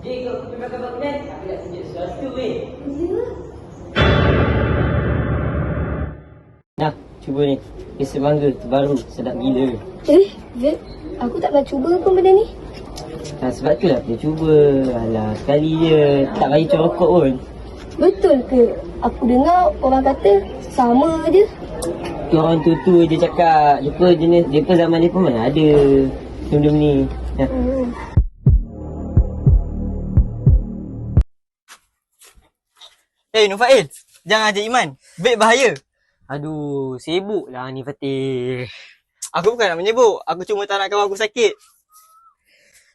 Jay, kau pergi makan makanan? Aku nak tunjuk sesuatu weh. Nah, cuba ni. Kisah bangga terbaru, sedap gila. Vape? Aku tak pernah cuba pun benda ni. Sebab tu lah dia cuba. Alah, sekali je. Tak bagi rokok pun. Betul ke? Aku dengar orang kata sama je. Tu orang tua-tua je cakap. Depa zaman ni pun mana ada benda ni. Ya. Nufail, jangan ajak Iman. Vape bahaya. Aduh, sibuk lah ni Fatih. Aku bukan nak menyebuk. Aku cuma tak nak kawan aku sakit.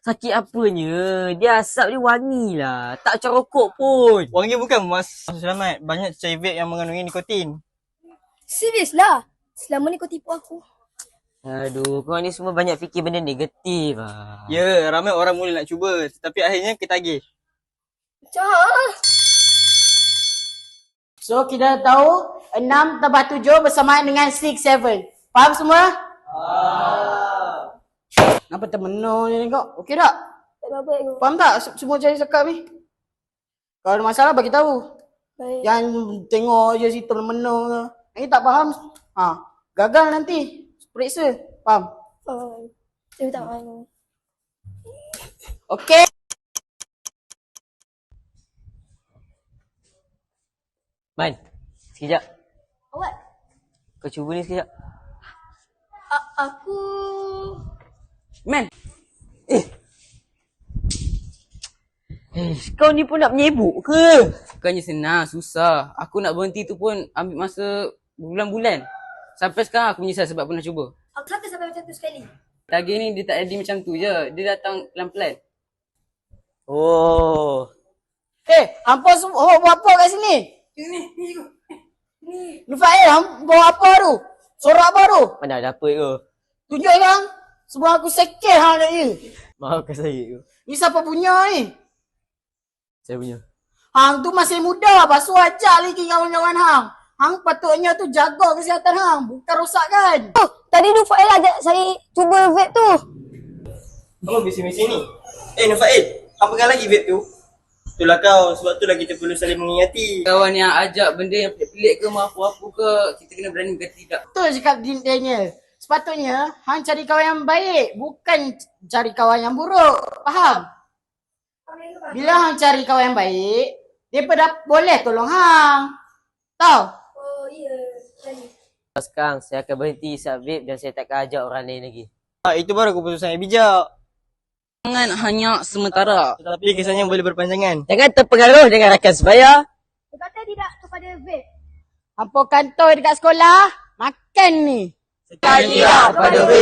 Sakit apanya? Dia asap dia wangi lah. Tak macam rokok pun. Wangi bukan mas selamat. Banyak cair vape yang mengandungi nikotin. Serius lah. Selama ni kau tipu aku. Aduh, kau ni semua banyak fikir benda negatif lah. Ya, ramai orang mula nak cuba. Tapi akhirnya ketagih. Macam So kita tahu 6 tambah 7 bersamaan dengan 6, 7. Faham semua? Nampak termenung ni tengok. Okey tak? tak ada apa-apa aku. Faham tak semua cari cakap ni? Kalau ada masalah bagi tahu. Baik. Yang tengok je situ termenung ke. Yang tak faham, gagal nanti. Periksa. Faham? Saya tak faham. Okey. Man, sekejap. Awak? Kau cuba ni sekejap. Aku... Man. Kau ni pun nak menyebuk ke? Bukannya senang, susah. Aku nak berhenti tu pun ambil masa bulan-bulan. Sampai sekarang aku menyesal sebab pernah cuba. Aku kata sampai macam tu sekali. Tagih ni dia tak jadi macam tu je. Dia datang pelan-pelan. Oh. Hampa semua buat apa kat sini? Nufail, bawa apa tu? Sorak apa tu? Mana ada apa ke? Tunjuk kan? Sebab aku sekeh hang dia. Maafkan saya ke? Ni siapa punya ni? Saya punya. Hang tu masih muda, basuh ajak lagi kawan-kawan hang. Hang patutnya tu jaga kesihatan hang, bukan rosakkan. Oh, tadi Nufail ajak saya cuba vape tu. Apa bising-bising ni? Nufail, apa pegang lagi vape tu? Itulah kau, sebab itulah kita perlu saling mengingati. Kawan yang ajak benda yang pelik-pelik ke apa-apa ke, kita kena berani berkata tidak. Betul cakap Daniel. Sepatutnya hang cari kawan yang baik, bukan cari kawan yang buruk. Faham? Bila hang cari kawan yang baik, dia boleh tolong hang. Tahu? Oh, iya. Sekarang saya akan berhenti isap vape dan saya takkan ajak orang lain lagi. Itu baru keputusan yang bijak. Jangan hanya sementara. Tetapi kisahnya boleh berpanjangan. Jangan terpengaruh dengan rakan sebaya. Dia kata tidak kepada vape. Hampa kantor dekat sekolah, makan ni. Sekian pada vape.